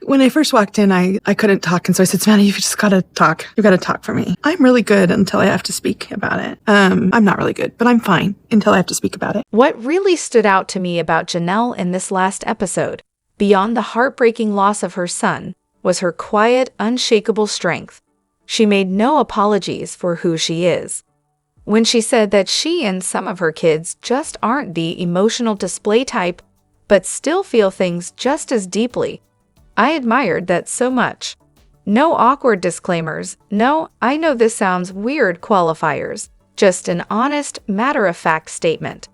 When I first walked in, I couldn't talk. And so I said, Savannah, you've just got to talk. You've got to talk for me. I'm really good until I have to speak about it. I'm not really good, but I'm fine until I have to speak about it. What really stood out to me about Janelle in this last episode, beyond the heartbreaking loss of her son, was her quiet, unshakable strength. She made no apologies for who she is. When she said that she and some of her kids just aren't the emotional display type, but still feel things just as deeply, I admired that so much. No awkward disclaimers, no "I know this sounds weird" qualifiers, just an honest, matter-of-fact statement.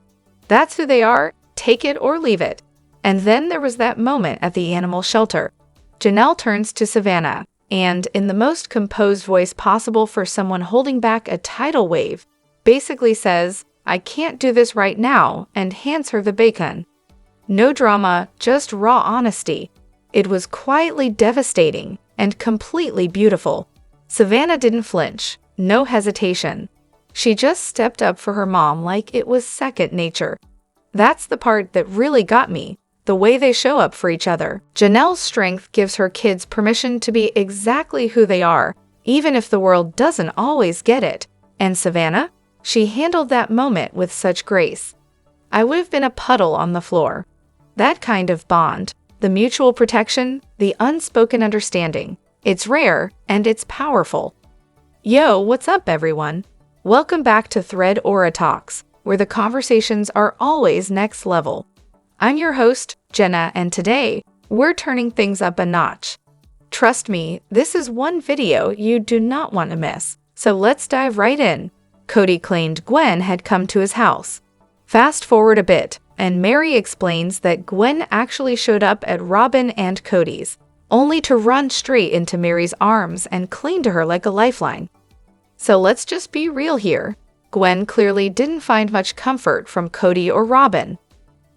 That's who they are, take it or leave it. And then there was that moment at the animal shelter. Janelle turns to Savannah, and in the most composed voice possible for someone holding back a tidal wave, basically says, "I can't do this right now," and hands her the bacon. No drama, just raw honesty. It was quietly devastating and completely beautiful. Savannah didn't flinch, no hesitation. She just stepped up for her mom like it was second nature. That's the part that really got me, the way they show up for each other. Janelle's strength gives her kids permission to be exactly who they are, even if the world doesn't always get it. And Savannah? She handled that moment with such grace. I would have been a puddle on the floor. That kind of bond, the mutual protection, the unspoken understanding, it's rare and it's powerful. Yo, what's up everyone? Welcome back to ThreadoraTalks, where the conversations are always next level. I'm your host, Jenna, and today, we're turning things up a notch. Trust me, this is one video you do not want to miss. So let's dive right in. Cody claimed Gwen had come to his house. Fast forward a bit, and Meri explains that Gwen actually showed up at Robyns and Cody's, only to run straight into Meri's arms and cling to her like a lifeline. So let's just be real here. Gwen clearly didn't find much comfort from Cody or Robyns.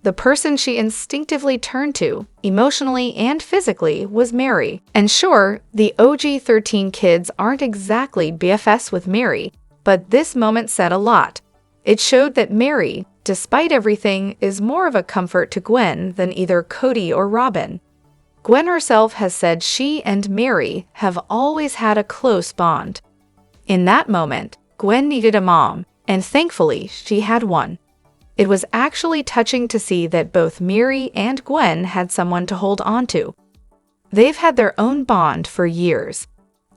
The person she instinctively turned to, emotionally and physically, was Meri. And sure, the OG 13 kids aren't exactly BFFs with Meri, but this moment said a lot. It showed that Meri, despite everything, is more of a comfort to Gwen than either Cody or Robyns. Gwen herself has said she and Meri have always had a close bond. In that moment, Gwen needed a mom, and thankfully, she had one. It was actually touching to see that both Meri and Gwen had someone to hold on to. They've had their own bond for years.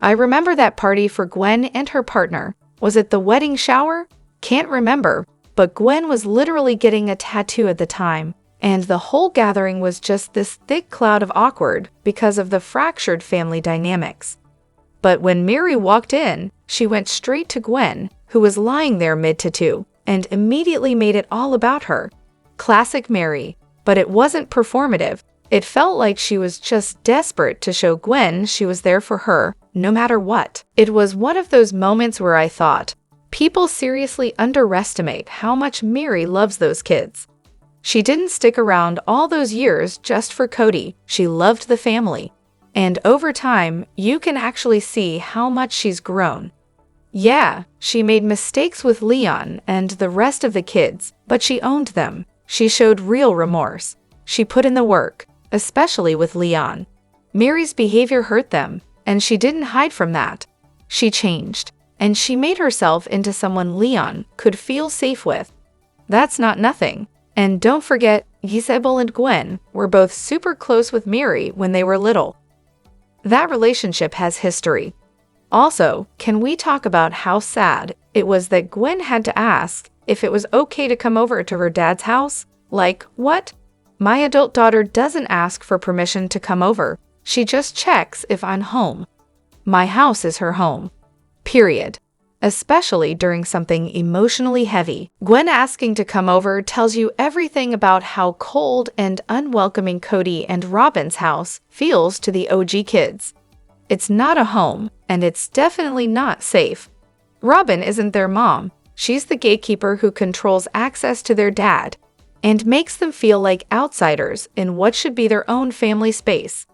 I remember that party for Gwen and her partner. Was it the wedding shower? Can't remember, but Gwen was literally getting a tattoo at the time, and the whole gathering was just this thick cloud of awkward because of the fractured family dynamics. But when Meri walked in, she went straight to Gwen, who was lying there mid-tattoo, and immediately made it all about her. Classic Meri, but it wasn't performative. It felt like she was just desperate to show Gwen she was there for her, no matter what. It was one of those moments where I thought, people seriously underestimate how much Meri loves those kids. She didn't stick around all those years just for Cody. She loved the family. And over time, you can actually see how much she's grown. Yeah, she made mistakes with Leon and the rest of the kids, but she owned them. She showed real remorse. She put in the work, especially with Leon. Meri's behavior hurt them, and she didn't hide from that. She changed, and she made herself into someone Leon could feel safe with. That's not nothing. And don't forget, Isabel and Gwen were both super close with Meri when they were little. That relationship has history. Also, can we talk about how sad it was that Gwen had to ask if it was okay to come over to her dad's house? Like, what? My adult daughter doesn't ask for permission to come over. She just checks if I'm home. My house is her home. Period. Especially during something emotionally heavy. Gwen asking to come over tells you everything about how cold and unwelcoming Cody and Robyns' house feels to the OG kids. It's not a home, and it's definitely not safe. Robyns isn't their mom. She's the gatekeeper who controls access to their dad and makes them feel like outsiders in what should be their own family space.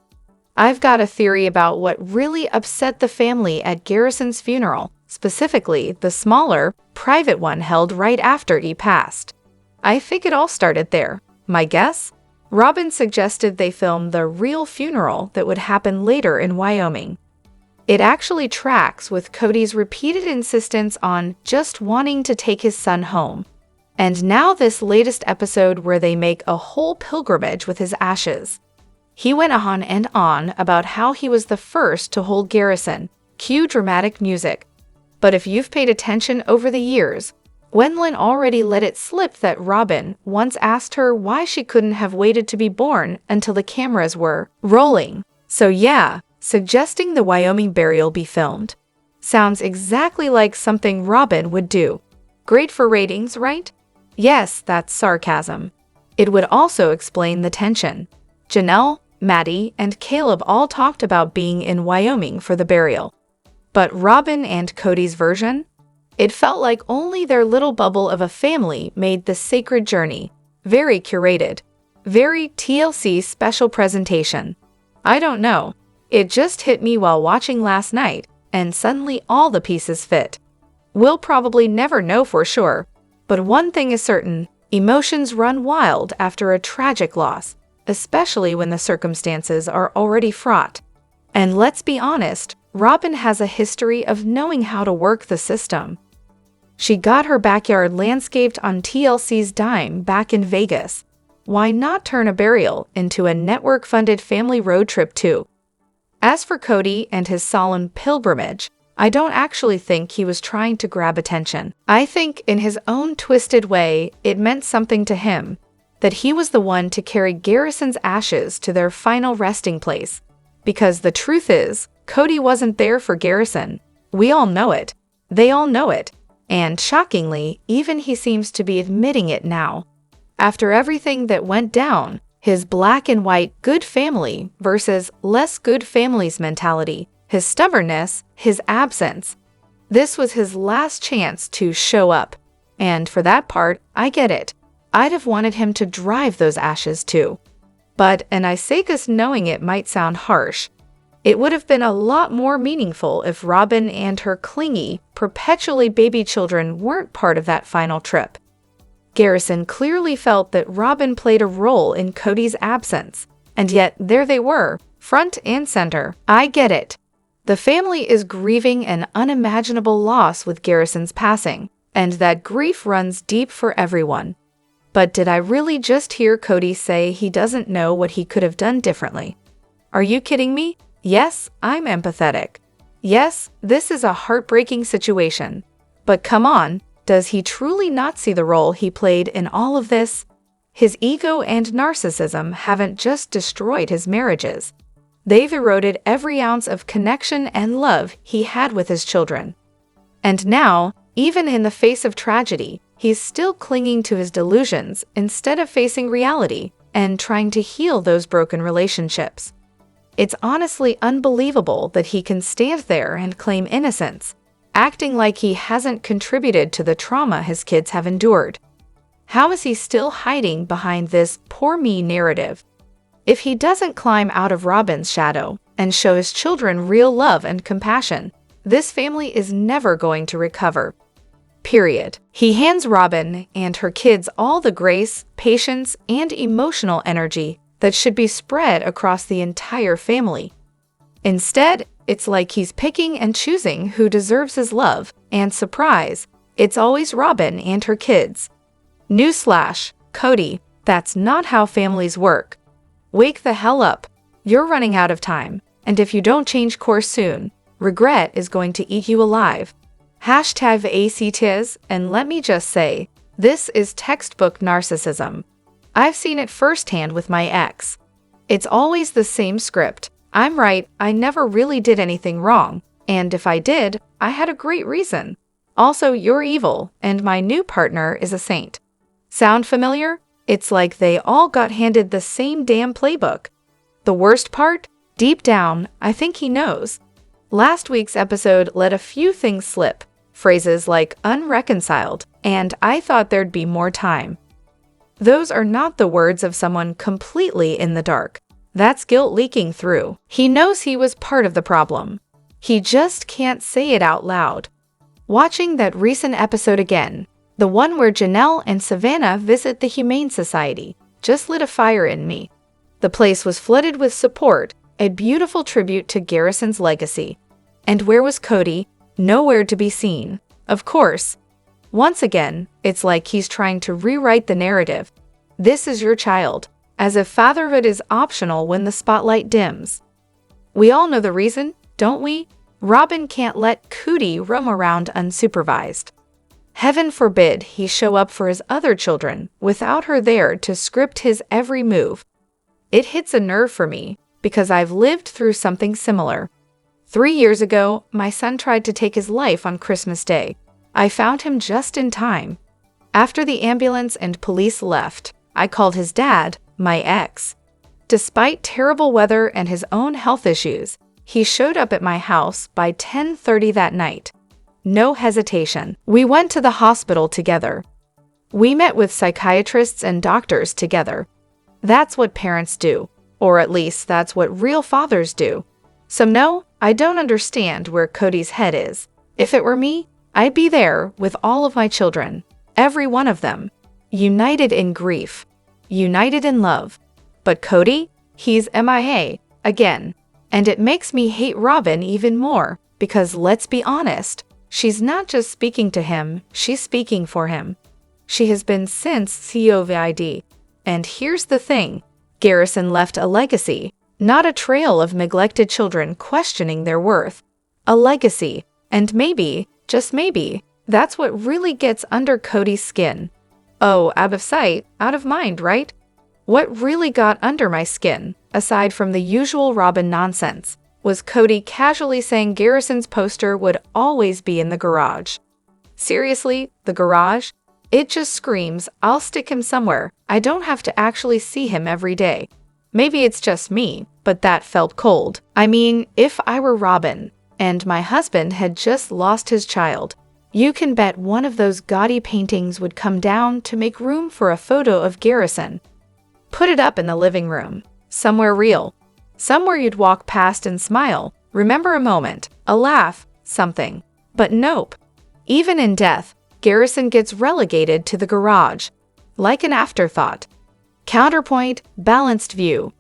I've got a theory about what really upset the family at Garrison's funeral, specifically the smaller, private one held right after he passed. I think it all started there. My guess? Robyns suggested they film the real funeral that would happen later in Wyoming. It actually tracks with Kody's repeated insistence on just wanting to take his son home. And now this latest episode where they make a whole pilgrimage with his ashes. He went on and on about how he was the first to hold Garrison. Cue dramatic music. But if you've paid attention over the years, Gwendolyn already let it slip that Robyn once asked her why she couldn't have waited to be born until the cameras were rolling. So yeah, suggesting the Wyoming burial be filmed. Sounds exactly like something Robyn would do. Great for ratings, right? Yes, that's sarcasm. It would also explain the tension. Janelle, Maddie, and Caleb all talked about being in Wyoming for the burial. But Robyn and Kody's version? It felt like only their little bubble of a family made the sacred journey. Very curated. Very TLC special presentation. I don't know. It just hit me while watching last night, and suddenly all the pieces fit. We'll probably never know for sure, but one thing is certain, emotions run wild after a tragic loss, especially when the circumstances are already fraught. And let's be honest, Robyn has a history of knowing how to work the system. She got her backyard landscaped on TLC's dime back in Vegas. Why not turn a burial into a network-funded family road trip too? As for Kody and his solemn pilgrimage, I don't actually think he was trying to grab attention. I think in his own twisted way, it meant something to him, that he was the one to carry Garrison's ashes to their final resting place. Because the truth is, Kody wasn't there for Garrison. We all know it. They all know it. And shockingly, even he seems to be admitting it now. After everything that went down, his black and white good family versus less good families mentality, his stubbornness, his absence. This was his last chance to show up. And for that part, I get it. I'd have wanted him to drive those ashes too. But, and I say this knowing it might sound harsh, it would have been a lot more meaningful if Robyn and her clingy, perpetually baby children weren't part of that final trip. Garrison clearly felt that Robyn played a role in Kody's absence, and yet there they were, front and center. I get it. The family is grieving an unimaginable loss with Garrison's passing, and that grief runs deep for everyone. But did I really just hear Kody say he doesn't know what he could have done differently? Are you kidding me? Yes, I'm empathetic. Yes, this is a heartbreaking situation. But come on, does he truly not see the role he played in all of this? His ego and narcissism haven't just destroyed his marriages. They've eroded every ounce of connection and love he had with his children. And now, even in the face of tragedy, he's still clinging to his delusions instead of facing reality and trying to heal those broken relationships. It's honestly unbelievable that he can stand there and claim innocence, acting like he hasn't contributed to the trauma his kids have endured. How is he still hiding behind this poor me narrative? If he doesn't climb out of Robyn's shadow and show his children real love and compassion, this family is never going to recover. Period. He hands Robyn and her kids all the grace, patience, and emotional energy that should be spread across the entire family. Instead, it's like he's picking and choosing who deserves his love, and surprise, it's always Robyn and her kids. Newsflash, Kody, that's not how families work. Wake the hell up. You're running out of time, and if you don't change course soon, regret is going to eat you alive. #ACTIZ, and let me just say, this is textbook narcissism. I've seen it firsthand with my ex. It's always the same script. I'm right, I never really did anything wrong, and if I did, I had a great reason. Also, you're evil, and my new partner is a saint. Sound familiar? It's like they all got handed the same damn playbook. The worst part? Deep down, I think he knows. Last week's episode let a few things slip, phrases like unreconciled, and I thought there'd be more time. Those are not the words of someone completely in the dark. That's guilt leaking through. He knows he was part of the problem. He just can't say it out loud. Watching that recent episode again, the one where Janelle and Savannah visit the Humane Society, just lit a fire in me. The place was flooded with support, a beautiful tribute to Garrison's legacy. And where was Cody? Nowhere to be seen. Of course. Once again, it's like he's trying to rewrite the narrative. This is your child, as if fatherhood is optional when the spotlight dims. We all know the reason, don't we? Robyn can't let Kody roam around unsupervised. Heaven forbid he show up for his other children without her there to script his every move. It hits a nerve for me because I've lived through something similar. 3 years ago, my son tried to take his life on Christmas Day. I found him just in time. After the ambulance and police left, I called his dad, my ex. Despite terrible weather and his own health issues, he showed up at my house by 10:30 that night. No hesitation. We went to the hospital together. We met with psychiatrists and doctors together. That's what parents do, or at least that's what real fathers do. So no, I don't understand where Cody's head is. If it were me, I'd be there with all of my children, every one of them, united in grief, united in love. But Cody, he's MIA, again. And it makes me hate Robyn even more, because let's be honest, she's not just speaking to him, she's speaking for him. She has been since COVID. And here's the thing, Garrison left a legacy, not a trail of neglected children questioning their worth. A legacy, and maybe, just maybe, that's what really gets under Cody's skin. Oh, out of sight, out of mind, right? What really got under my skin, aside from the usual Robyn nonsense, was Cody casually saying Garrison's poster would always be in the garage. Seriously, the garage? It just screams, I'll stick him somewhere. I don't have to actually see him every day. Maybe it's just me, but that felt cold. I mean, if I were Robyn, and my husband had just lost his child, you can bet one of those gaudy paintings would come down to make room for a photo of Garrison. Put it up in the living room, somewhere real, somewhere you'd walk past and smile, remember a moment, a laugh, something. But nope. Even in death, Garrison gets relegated to the garage, like an afterthought. Counterpoint, balanced view.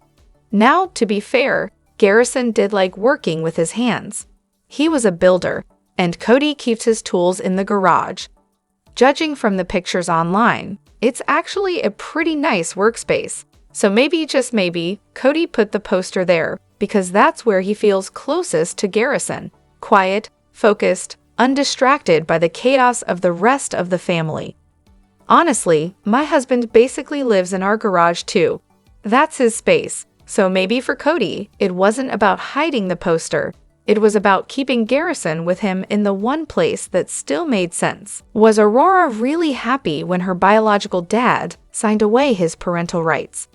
Now, to be fair, Garrison did like working with his hands. He was a builder, and Cody keeps his tools in the garage. Judging from the pictures online, it's actually a pretty nice workspace. So maybe, just maybe, Cody put the poster there because that's where he feels closest to Garrison. Quiet, focused, undistracted by the chaos of the rest of the family. Honestly, my husband basically lives in our garage too. That's his space. So maybe for Cody, it wasn't about hiding the poster. It was about keeping Garrison with him in the one place that still made sense. Was Aurora really happy when her biological dad signed away his parental rights?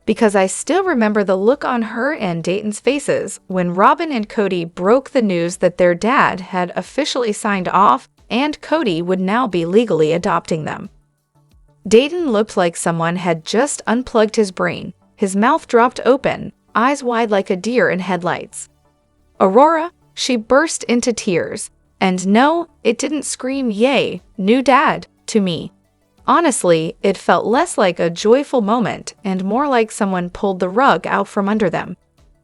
Because I still remember the look on her and Dayton's faces when Robyn and Cody broke the news that their dad had officially signed off and Cody would now be legally adopting them. Dayton looked like someone had just unplugged his brain, his mouth dropped open, eyes wide like a deer in headlights. Aurora, she burst into tears. And no, it didn't scream, "Yay, new dad," to me. Honestly, it felt less like a joyful moment and more like someone pulled the rug out from under them.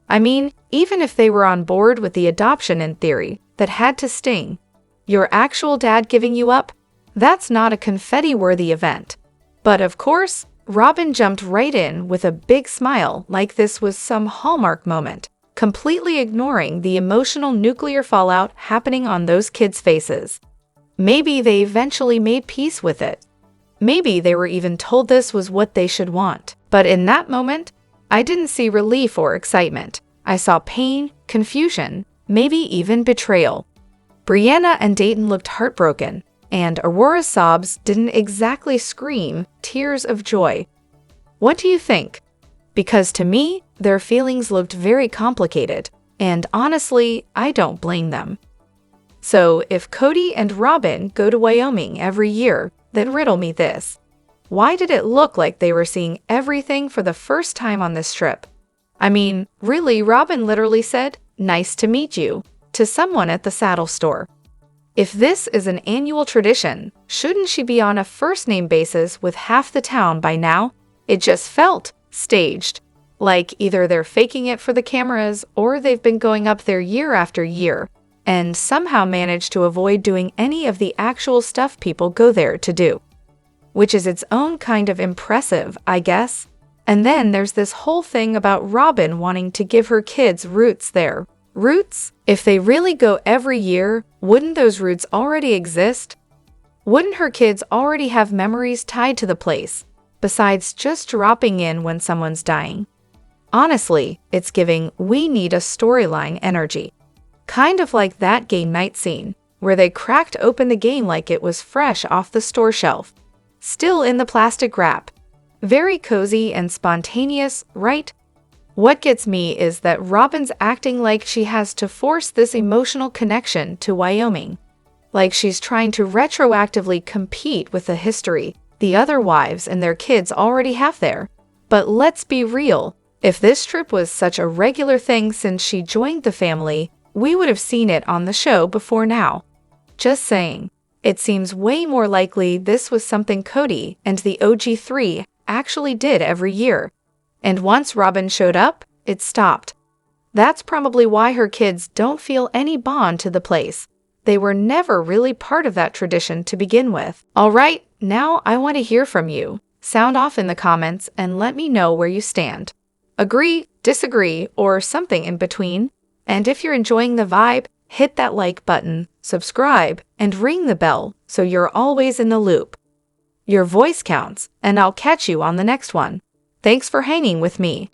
I mean, even if they were on board with the adoption in theory, that had to sting. Your actual dad giving you up? That's not a confetti-worthy event. But of course, Robyn jumped right in with a big smile like this was some Hallmark moment, completely ignoring the emotional nuclear fallout happening on those kids' faces. Maybe they eventually made peace with it. Maybe they were even told this was what they should want. But in that moment, I didn't see relief or excitement. I saw pain, confusion, maybe even betrayal. Brianna and Dayton looked heartbroken, and Aurora's sobs didn't exactly scream tears of joy. What do you think? Because to me, their feelings looked very complicated, and honestly, I don't blame them. So if Cody and Robyn go to Wyoming every year, then riddle me this. Why did it look like they were seeing everything for the first time on this trip? I mean, really, Robyn literally said, "Nice to meet you," to someone at the saddle store. If this is an annual tradition, shouldn't she be on a first-name basis with half the town by now? It just felt staged. Like either they're faking it for the cameras or they've been going up there year after year and somehow managed to avoid doing any of the actual stuff people go there to do. Which is its own kind of impressive, I guess. And then there's this whole thing about Robyn wanting to give her kids roots there. Roots? If they really go every year, wouldn't those roots already exist? Wouldn't her kids already have memories tied to the place, besides just dropping in when someone's dying? Honestly, it's giving "we need a storyline" energy. Kind of like that game night scene, where they cracked open the game like it was fresh off the store shelf. Still in the plastic wrap. Very cozy and spontaneous, right? What gets me is that Robyn's acting like she has to force this emotional connection to Wyoming. Like she's trying to retroactively compete with the history the other wives and their kids already have there. But let's be real, if this trip was such a regular thing since she joined the family, we would have seen it on the show before now. Just saying. It seems way more likely this was something Cody and the OG3 actually did every year. And once Robyn showed up, it stopped. That's probably why her kids don't feel any bond to the place. They were never really part of that tradition to begin with. Alright, now I want to hear from you. Sound off in the comments and let me know where you stand. Agree, disagree, or something in between? And if you're enjoying the vibe, hit that like button, subscribe, and ring the bell so you're always in the loop. Your voice counts, and I'll catch you on the next one. Thanks for hanging with me.